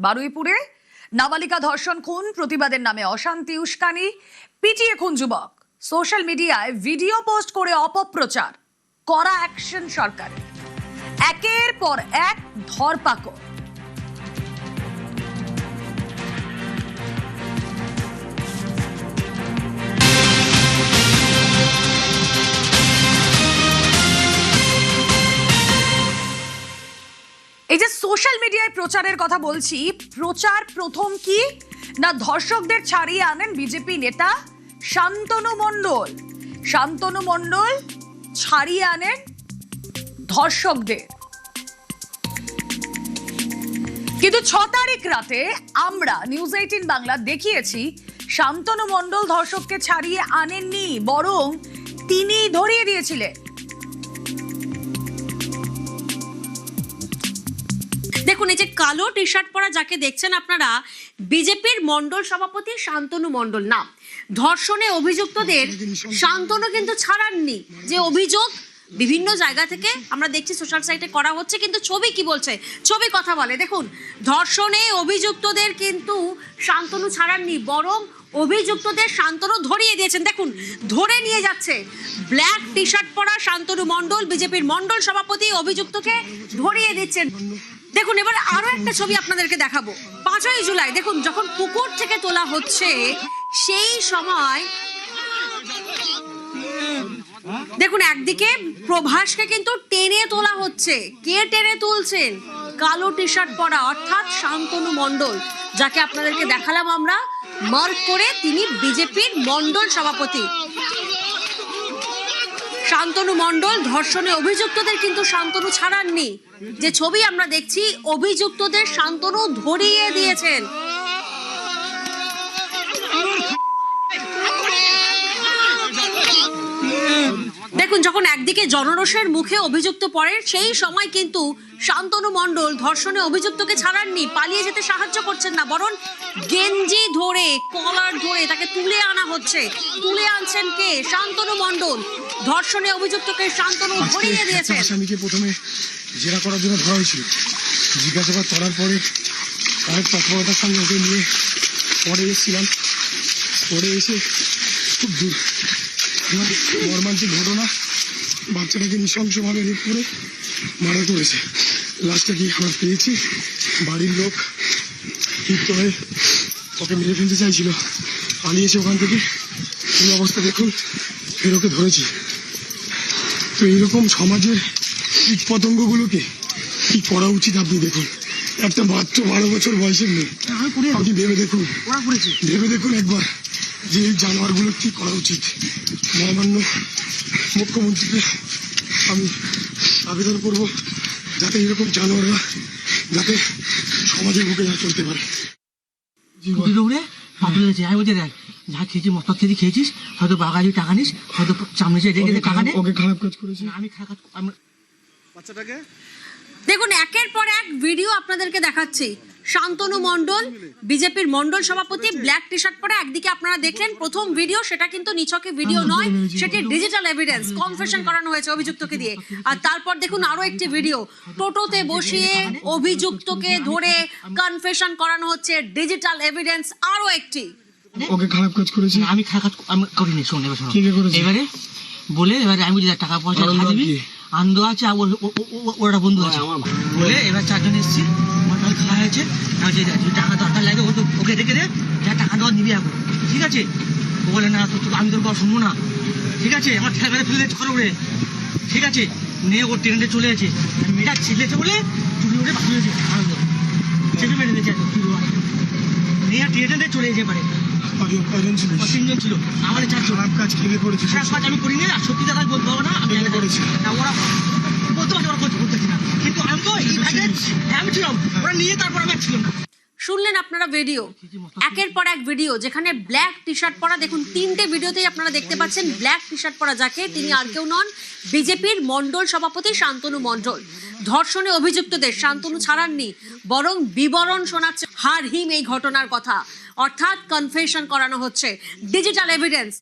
বারুইপুরে নাবালিকা ধর্ষণ খুন, প্রতিবাদের নামে অশান্তি উস্কানি, পিটিয়ে খুন যুবক। সোশ্যাল মিডিয়ায় ভিডিও পোস্ট করে অপপ্রচার, কড়া অ্যাকশন সরকারের। একের পর এক ধরপাকড়। এই যে সোশ্যাল মিডিয়ায় প্রচারের কথা বলছি, প্রচার প্রথম কি না ধর্ষকদের ছাড়িয়ে আনেন বিজেপি নেতা শান্তনু মণ্ডল। শান্তনু মণ্ডল ছাড়িয়ে আনেন ধর্ষকদের। কিন্তু 6 তারিখ রাতে আমরা নিউজ 18 বাংলা দেখিয়েছি শান্তনু মণ্ডল ধর্ষককে ছাড়িয়ে আনেননি, বরং তিনি ধরিয়ে দিয়েছিলেন। দেখুন, এই যে কালো টি শার্ট পরা যাকে দেখছেন আপনারা, বিজেপির মণ্ডল সভাপতি শান্তনু মণ্ডল নাম। ধর্ষণে অভিযুক্তদের শান্তনু কিন্তু ছাড়াননি। যে অভিযোগ বিভিন্ন জায়গা থেকে আমরা দেখছি সোশ্যাল সাইটে করা হচ্ছে, কিন্তু ছবি কি বলছে, ছবি কথা বলে। দেখুন, ধর্ষণে অভিযুক্তদের কিন্তু শান্তনু ছাড়াননি, বরং অভিযুক্তদের শান্তনু ধরিয়ে দিয়েছেন। দেখুন, ধরে নিয়ে যাচ্ছে ব্ল্যাক টি শার্ট পরা শান্তনু মণ্ডল, বিজেপির মণ্ডল সভাপতি অভিযুক্তকে ধরিয়ে দিচ্ছেন। দেখুন, এবার আরো একটা ছবি আপনাদেরকে দেখাবো। 5ই জুলাই দেখুন, যখন পুকুর থেকে তোলা হচ্ছে সেই সময় দেখুন একদিকে প্রভাসকে কিন্তু টেনে তোলা হচ্ছে। কে টেনে তুলছেন? কালো টি শার্ট পরা, অর্থাৎ শান্তনু মণ্ডল, যাকে আপনাদেরকে দেখালাম আমরা মার্ক করে, তিনি বিজেপির মণ্ডল সভাপতি। শান্তনু মণ্ডল ধর্ষণে অভিযুক্তদের কিন্তু শান্তনু ছাড়াননি। যে ছবি আমরা দেখছি, অভিযুক্তদের শান্তনু ধরিয়ে দিয়েছেন। দেখুন, যখন একদিকে জনরোষের মুখে অভিযুক্ত পড়ে, সেই সময় কিন্তু শান্তনু মণ্ডল ধর্ষণে অভিযুক্তকে ছাড়াননি, পালিয়ে যেতে সাহায্য করছেন না, বরং গেঞ্জি ধরে, কলার ধরে তাকে তুলে আনা হচ্ছে। তুলে আনছেন কে? শান্তনু মণ্ডল। ধর্ষণে অভিযুক্তকে শান্তনু ধরিয়ে দিয়েছেন। আসামিকে প্রথমে জেরা করার জন্য ধরা হয়েছিল, জিজ্ঞাসাবাদ করার পরে অনেক তৎপরতার সঙ্গে ওকে নিয়ে পরে এসেছিলাম। পরে এসে খুব মর্মান্তিক ঘটনা, বাচ্চাটাকে নৃশংসভাবে রেপ করে মারা করেছে। লাস্টে কি আমরা পেয়েছি, বাড়ির লোক ক্ষিপ্ত হয়ে ওকে মেরে ফেলতে চাইছিল, পালিয়েছে ওখান থেকে। এই অবস্থা দেখুন, ফের ওকে ধরেছি। তো এইরকম সমাজের কীট পতঙ্গগুলোকে কি করা উচিত আপনি দেখুন। একটা মাত্র 12 বছর বয়সের মেয়ে, আপনি ভেবে দেখুন একবার যে এই জানোয়ারগুলো কি করা উচিত। মহামান্য মুখ্যমন্ত্রীকে আমি আবেদন করব যাতে এরকম জানোয়াররা যাতে সমাজের বুকে না চলতে পারে। যা খেয়েছিস, মস্ত খেয়েছিস, হয়তো বাগালি টাকা নিস, হয়তো সামনে টাকা নেই। ওকে খারাপ কাজ করেছি আমি খারাপ বাচ্চাটাকে। দেখুন, একের পর এক ভিডিও আপনাদেরকে দেখাচ্ছি। শান্তনু মণ্ডল, বিজেপির মণ্ডল সভাপতি, ব্ল্যাক টি শার্ট পরে। একদিকে আপনারা দেখলেন প্রথম ভিডিও, সেটা কিন্তু নিছকে ভিডিও নয়, সেটি ডিজিটাল এভিডেন্স, কনফেশন করানো হয়েছে অভিযুক্তকে দিয়ে। আর তারপর দেখুন আরো একটি ভিডিও, টোটোতে বসিয়ে অভিযুক্তকে ধরে কনফেশন করানো হচ্ছে, ডিজিটাল এভিডেন্স আরো একটি। ওকে খারাপ কাজ করেছি আমি, খারাপ আমি করিনি। শোন, এবার শোনো, এবারে বলে এবারে আমি যদি টাকা পয়সা দিবি, আনন্দ আছে, ওরা বন্ধু আছে বলে এবার 4 জন এসেছি, আমার খাওয়া হয়েছে, টাকা দরকার লাগে, ওকে রেখে দে, যা টাকা দেওয়া নিবি এখন, ঠিক আছে? ও বলে না, আমি তোর কথা শুনবো না, ঠিক আছে? আমার ঠেলা ফেলে দিয়েছে ঘরে উড়ে, ঠিক আছে? নিয়ে ও ট্রেনে চলে গেছে, মেয়েটা ছিলেছে বলে চুরি উঠে বাঁচিয়েছে, আনন্দ চেপে মেরে দিয়েছে, মেয়ে ট্রেনে চলে যেতে পারে। 3 জন ছিল, আমার 4 জন। খারাপ কাজ কে করেছে? খারাপ কাজ আমি করিনি, আর সত্যি কথা বলতে পারবো না, আমি করেছি না। ওরা বলতে পারছে, ওরা বলতেছি না, কিন্তু আমি তো আমি ছিলাম, ওরা নিয়ে তারপর আমি ছিলাম না। শুনলেন আপনারা ভিডিও, একের পর এক ভিডিও, যেখানে ব্ল্যাক টি শার্ট পরা। দেখুন, 3টে ভিডিওতেই আপনারা দেখতে পাচ্ছেন ব্ল্যাক টি শার্ট পরা যাকে, তিনি আর কেউ নন, বিজেপির মণ্ডল সভাপতি শান্তনু মণ্ডল। ধর্ষণে অভিযুক্তদের শান্তনু ছাড়াননি, বরং বিবরণ শোনাচ্ছে হারহিম এই ঘটনার কথা, অর্থাৎ কনফেশন করানো হচ্ছে, ডিজিটাল এভিডেন্স।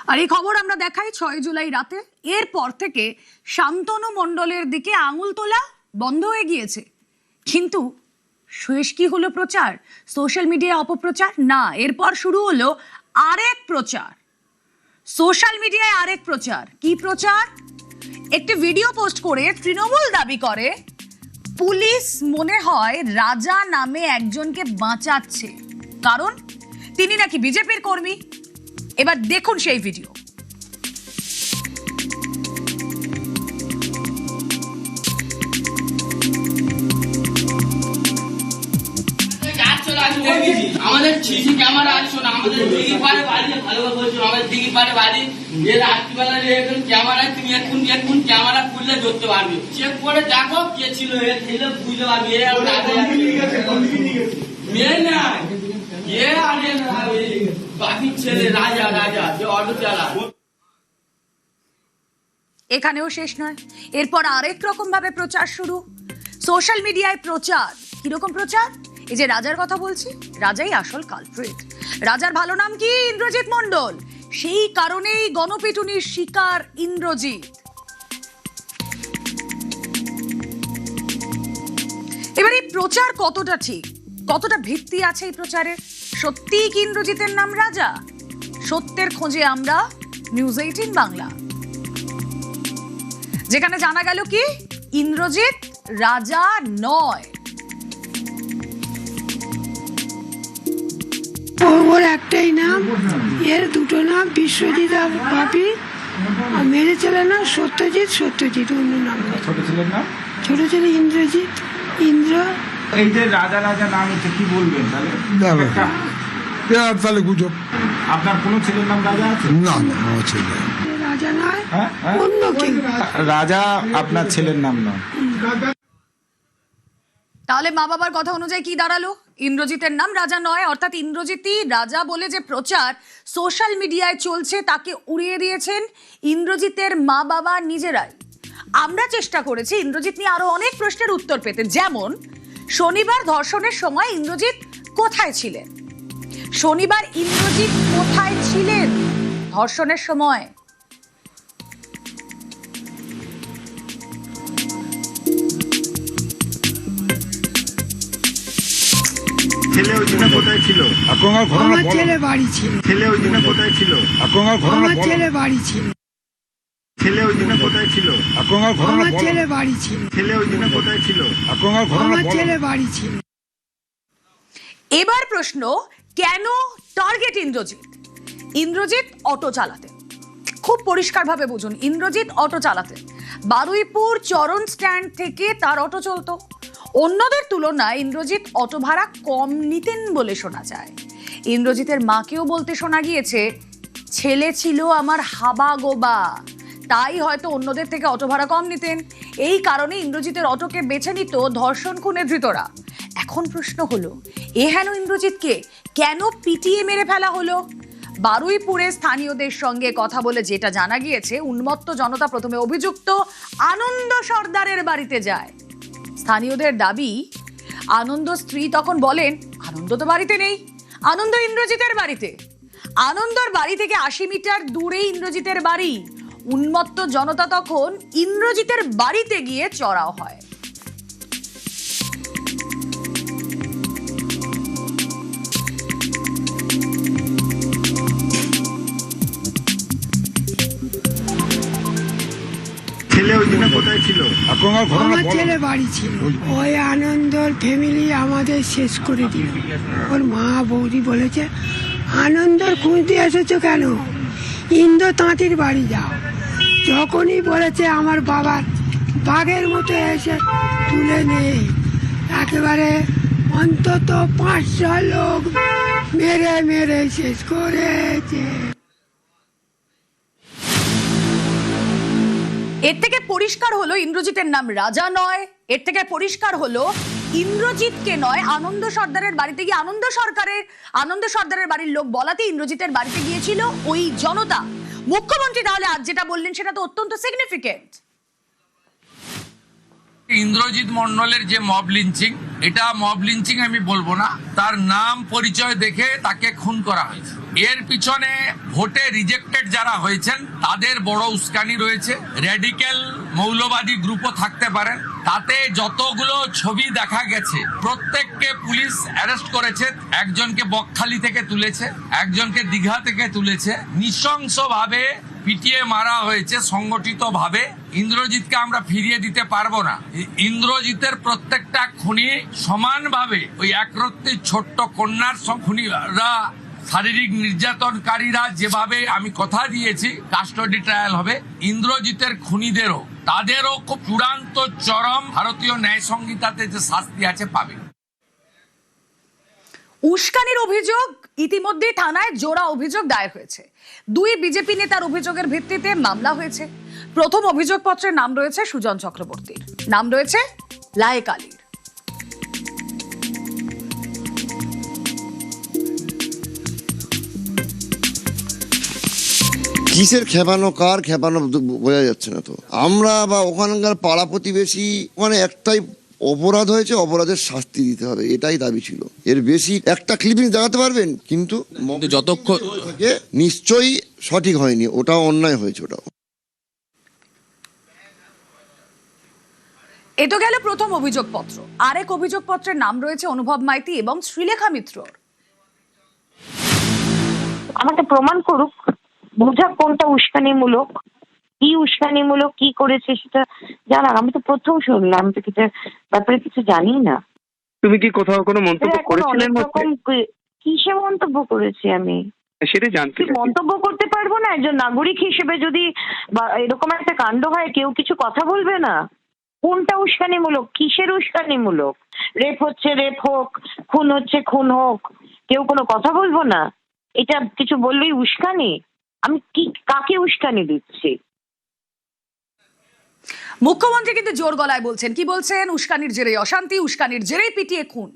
আর এই খবর আমরা দেখাই 6 জুলাই রাতে। এরপর থেকে শান্তনু মণ্ডলের দিকে আঙুল তোলা বন্ধ হয়ে গিয়েছে। কিন্তু শেষ কি হলো প্রচার? সোশ্যাল মিডিয়ায় অপপ্রচার? না, এরপর শুরু হলো আরেক প্রচার। সোশ্যাল মিডিয়ায় আরেক প্রচার। কি প্রচার? একটি ভিডিও পোস্ট করে তৃণমূল দাবি করে পুলিশ মনে হয় রাজা নামে একজনকে বাঁচাচ্ছে, কারণ তিনি নাকি বিজেপির কর্মী। এবার দেখুন সেই ভিডিও। আমাদের সিসি ক্যামেরা আসছো না, আমাদের দিঘি পারে বাড়ি, ভালোভাবে বলছো, আমাদের দিঘি পারে বাড়ি, যে রাত্রিবেলা এখন ক্যামেরা, তুমি এখন ক্যামেরা খুললে ধরতে পারবে, চেক করে দেখো কে ছিল, এ ছিল বুঝতে পারবে। মেয়ে না এ আরে বাকির ছেলে রাজা, রাজা যে অটো চালা। এখানেও শেষ নয়, এরপর আরেক রকম ভাবে প্রচার শুরু। সোশ্যাল মিডিয়ায় প্রচার। কিরকম প্রচার? এই যে রাজার কথা বলছি, রাজাই আসল কালপ্রিট। রাজার ভালো নাম কি? ইন্দ্রজিৎ মণ্ডল। সেই কারণেই গণপিটুনির শিকার ইন্দ্রজিৎ। এবার এই প্রচার কতটা ঠিক, কতটা ভিত্তি আছে এই প্রচারের? সত্যিই কি ইন্দ্রজিতের নাম রাজা? সত্যের খোঁজে আমরা নিউজ 18 বাংলা, যেখানে জানা গেল কি ইন্দ্রজিৎ রাজা নয়। ওর একটাই নাম, এর দুটো নাম, বিশ্বজিৎ আর বাপি। আর মেরে ছেলের নাম সত্যজিৎ, সত্যজিৎ অন্য নাম। ছোট ছেলের নাম? ছোট ছেলে ইন্দ্রজিৎ, ইন্দ্র। এই যে রাজা রাজা নাম হচ্ছে, কি বলবেন তাহলে? তাহলে গুজব। আপনার কোনো ছেলের নাম রাজা আছে? না না, আমার ছেলে রাজা নয়, হ্যাঁ, হ্যাঁ। অন্য কেউ। রাজা আপনার ছেলের নাম নয়। তাহলে মা বাবার কথা অনুযায়ী কি দাঁড়ালো? ইন্দ্রজিতের নাম রাজা নয়, অর্থাৎ ইন্দ্রজিৎই রাজা বলে যে প্রচার সোশ্যাল মিডিয়ায় চলছে তাকে উড়িয়ে দিয়েছেন ইন্দ্রজিতের মা বাবা নিজেরাই। আমরা চেষ্টা করেছি ইন্দ্রজিৎ নিয়ে আরো অনেক প্রশ্নের উত্তর পেতে, যেমন শনিবার ধর্ষণের সময় ইন্দ্রজিৎ কোথায় ছিলেন? শনিবার ইন্দ্রজিৎ কোথায় ছিলেন ধর্ষণের সময়? ছেলে ওই দিনে কোথায় ছিল? আমার ছেলে বাড়ি ছিল। ছেলে ওই দিনে কোথায় ছিল? আমার ছেলে বাড়ি ছিল। ছেলে ওই দিনে কোথায় ছিল? আমার ছেলে বাড়ি ছিল। ছেলে ওই দিনে কোথায় ছিল? আমার ছেলে বাড়ি ছিল। এবার প্রশ্ন, কেন টার্গেট ইন্দ্রজিৎ? ইন্দ্রজিৎ অটো চালাতেন, খুব পরিষ্কারভাবে বুঝুন, ইন্দ্রজিৎ অটো চালাতেন। বারুইপুর চরণ স্ট্যান্ড থেকে তার অটো চলতো। অন্যদের তুলনায় ইন্দ্রজিৎ অটো ভাড়া কম নিতেন বলে শোনা যায়। ইন্দ্রজিতের মাকেও বলতে শোনা গিয়েছে, ছেলে ছিল আমার হাবা গোবা, তাই হয়তো অন্যদের থেকে অটো ভাড়া কম নিতেন। এই কারণে ইন্দ্রজিতের অটোকে বেছে নিত ধর্ষণ খুনের ধৃতরা। এখন প্রশ্ন হলো, এ হেন ইন্দ্রজিৎকে কেন পিটিয়ে মেরে ফেলা হলো? বারুইপুরে স্থানীয়দের সঙ্গে কথা বলে যেটা জানা গিয়েছে, উন্মত্ত জনতা প্রথমে অভিযুক্ত আনন্দ সর্দারের বাড়িতে যায়। স্থানীয়দের দাবি, আনন্দ স্ত্রী তখন বলেন আনন্দ তো বাড়িতে নেই, আনন্দ ইন্দ্রজিতের বাড়িতে। আনন্দর বাড়ি থেকে 80 মিটার দূরে ইন্দ্রজিতের বাড়ি। উন্মত্ত জনতা তখন ইন্দ্রজিতের বাড়িতে গিয়ে চড়াও হয়। ছেলে ওই দিনে কোথায় ছিল? আমার ছেলে বাড়ি ছিল। ওই আনন্দর ফ্যামিলি আমাদের শেষ করে দিল। ওর মা বৌদি বলেছে, আনন্দর খুঁজতে এসেছো কেন? ইন্দ্র তাঁতির বাড়ি যাও। যখনই বলেছে আমার বাবার বাঘের মতো এসে তুলে নেই। একেবারে অন্তত 500 লোক মেরে মেরে শেষ করেছে। এর থেকে পরিষ্কার হলো ইন্দ্রজিতের নাম রাজা নয়। এর থেকে পরিষ্কার হলো ইন্দ্রজিৎকে নয়, আনন্দ সর্দারের বাড়িতে গিয়ে আনন্দ সর্দারের বাড়ির লোক বলাতে ইন্দ্রজিতের বাড়িতে গিয়েছিল ওই জনতা। মুখ্যমন্ত্রী তাহলে আজ যেটা বললেন সেটা তো অত্যন্ত সিগনিফিকেন্ট। ইন্দ্রজিৎ মন্ডলের যে মব লিঞ্চিং, এটা মব লিঞ্চিং আমি বলবো না, তার নাম পরিচয় দেখে তাকে খুন করা হয়েছে। এর পিছনে ভোটে রিজেক্টেড যারা হয়েছেন তাদের বড় উস্কানি রয়েছে। র্যাডিক্যাল মৌলবাদী গ্রুপও থাকতে পারেন। তাতে যতগুলো ছবি দেখা গেছে প্রত্যেককে পুলিশ অ্যারেস্ট করেছে। একজনকে বকখালি থেকে তুলেছে, একজনকে দীঘা থেকে তুলেছে। নৃশংসভাবে পিটিয়ে মারা হয়েছে সংগঠিতভাবে। ইন্দ্রজিৎকে আমরা ফিরিয়ে দিতে পারবো না। ইন্দ্রজিতের প্রত্যেকটা খুনি সমানভাবে ওই একরত্তি ছোট্ট কন্যার খুনিরা, শারীরিক নির্যাতনকারীরা যেভাবে আমি কথা দিয়েছি কাস্টডি ট্রায়াল হবে, ইন্দ্রজিতের খুনিদেরও তাদেরও খুব চূড়ান্ত চরম ভারতীয় ন্যায় সংহিতাতে যে শাস্তি আছে পাবে। উস্কানির অভিযোগ ইতিমধ্যে থানায় জোড়া অভিযোগ দায়ের হয়েছে। 2 বিজেপি নেতার অভিযোগের ভিত্তিতে মামলা হয়েছে। প্রথম অভিযোগপত্রের নাম রয়েছে সুজন চক্রবর্তীর, নাম রয়েছে লায়েক আলীর। কিসের খেপানো কার খেপানো বোঝা যাচ্ছে না তো। আমরা বা ওখানকার পাড়া প্রতিবেশী, ওখানে একটাই অপরাধ হয়েছে, অপরাধের শাস্তি দিতে হবে, এটাই দাবি ছিল। এর বেশি একটা ক্লিপিং দেখাতে পারবেন, কিন্তু যতক্ষণ নিশ্চয়ই সঠিক হয়নি, ওটাও অন্যায় হয়েছে। ওটাও এ তো গেল প্রথম অভিযোগপত্র। আরেক অভিযোগপত্রের নাম রয়েছে অনুভব মাইতি এবং শ্রীলেখা মিত্রর। আমাকে প্রমাণ করুক, বোঝা কোনটা উস্কানিমূলক, কি উস্কানিমূলক, কি করেছে সেটা জানার। আমি তো প্রথম শুনলাম, আমি তো কিছু ব্যাপারে কিছু জানি না। তুমি কি কোথাও কোনো মন্তব্য করেছিলেন? কিসে মন্তব্য করেছি আমি সেটা জানতে মন্তব্য করতে পারবো না? একজন নাগরিক হিসেবে যদি এরকম একটা কাণ্ড হয়, কেউ কিছু কথা বলবে না? কোনটা উস্কানিমূলক, কিসের উস্কানিমূলক? রেপ হচ্ছে রেপ হোক, খুন হচ্ছে খুন হোক, কেউ কোনো কথা বলবো না? এটা কিছু বললেই উস্কানি? আমি কি কাকে উস্কানি দিচ্ছি? মুখ্যমন্ত্রী কিন্তু জোর গলায় বলছেন, কি বলছেন? উস্কানির জেরেই অশান্তি, উস্কানির জেরেই পিটিয়ে খুন।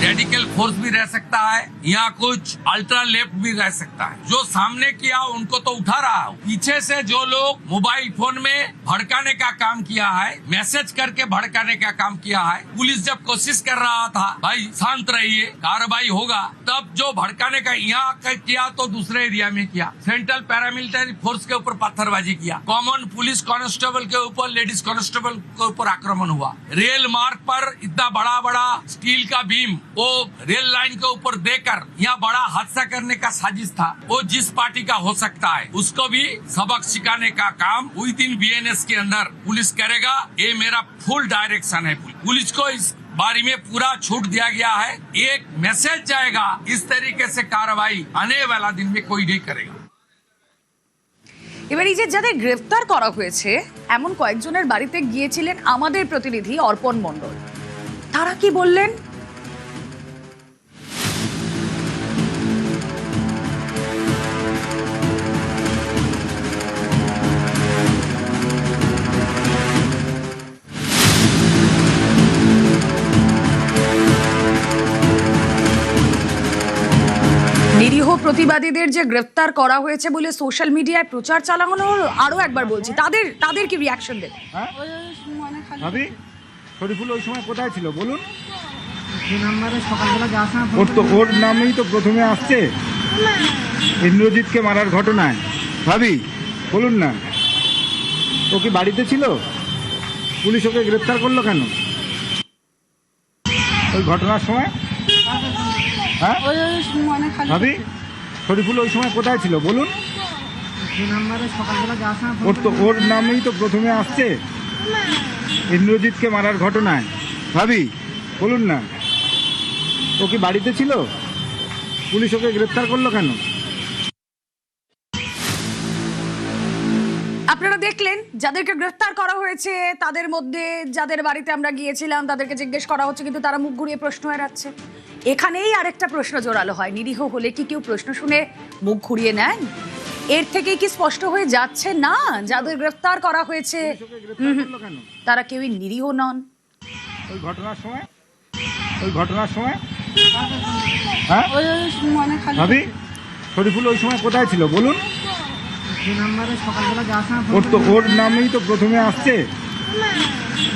रेडिकल फोर्स भी रह सकता है, यहाँ कुछ अल्ट्रा लेफ्ट भी रह सकता है। जो सामने किया उनको तो उठा रहा हूँ। पीछे से जो लोग मोबाइल फोन में भड़काने का काम किया है, मैसेज करके भड़काने का काम किया है, पुलिस जब कोशिश कर रहा था भाई शांत रहिए, कार्रवाई होगा, तब जो भड़काने का यहाँ किया तो दूसरे एरिया में किया। सेंट्रल पैरामिलिट्री फोर्स के ऊपर पत्थरबाजी किया, कॉमन पुलिस कांस्टेबल के ऊपर, लेडीज कांस्टेबल के ऊपर आक्रमण हुआ। रेल मार्ग पर इतना बड़ा बड़ा स्टील का बीम वो रेल लाइन के ऊपर देकर यहाँ बड़ा हादसा करने का साजिश था। वो जिस पार्टी का हो सकता है उसको भी सबक सिखाने का काम विद इन बीएनएस के अंदर पुलिस करेगा। ये मेरा फुल डायरेक्शन है। पुलिस को इस बारे में पूरा छूट दिया गया है। एक मैसेज जाएगा, इस तरीके से कार्रवाई आने वाला दिन में कोई नहीं करेगा। এবার এই যে যাদের গ্রেফতার করা হয়েছে, এমন কয়েকজনের বাড়িতে গিয়েছিলেন আমাদের প্রতিনিধি অর্পণ মণ্ডল। তারা কি বললেন? নিরীহ প্রতিবাদীদের যে গ্রেফতার করা হয়েছে বলে সোশ্যাল মিডিয়ায় প্রচার চালানো হলো, আরো একবার বলছি, তাদের কি রিয়াকশন দেবে? ভাবি শরীফুল ওই সময় কোথায় ছিল বলুন? ওর নামেই তো প্রথমে আসছে ইন্দ্রজিৎকে মারার ঘটনায়। ভাবি বলুন না, ও কি বাড়িতে ছিল? পুলিশ ওকে গ্রেফতার করলো কেন ওই ঘটনার সময়? হ্যাঁ ভাবি শরীফুল ওই সময় কোথায় ছিল বলুন? ওর নামেই তো প্রথমে আসছে ইন্দ্রজিৎকে মারার ঘটনায়। ভাবি বলুন না, ও কি বাড়িতে ছিল? পুলিশ ওকে গ্রেফতার করলো কেন? আপনারা দেখলেন যাদেরকে গ্রেফতার করা হয়েছে তাদের মধ্যে যাদের বাড়িতে আমরা গিয়েছিলাম তাদেরকে জিজ্ঞেস করা হচ্ছে, কিন্তু তারা মুখ ঘুরিয়ে প্রশ্ন এড়াচ্ছে। এখানেই আরেকটা প্রশ্ন জোরালো হয়, নিরীহ হলে কি কেউ প্রশ্ন শুনে মুখ ঘুরিয়ে নেন? এর থেকেই কি স্পষ্ট হয়ে যাচ্ছে না যাদের গ্রেফতার করা হয়েছে তারা কেউই নিরীহ নন? ওই ঘটনার সময় হ্যাঁ ভাবি শরীফুল ওই সময় কোথায় ছিল বলুন? ওর নামেই তো প্রথমে আসছে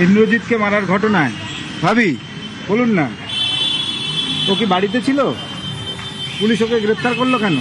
ইন্দ্রজিৎকে মারার ঘটনায়। ভাবি বলুন না, ও কি বাড়িতে ছিল? পুলিশ ওকে গ্রেপ্তার করলো কেন?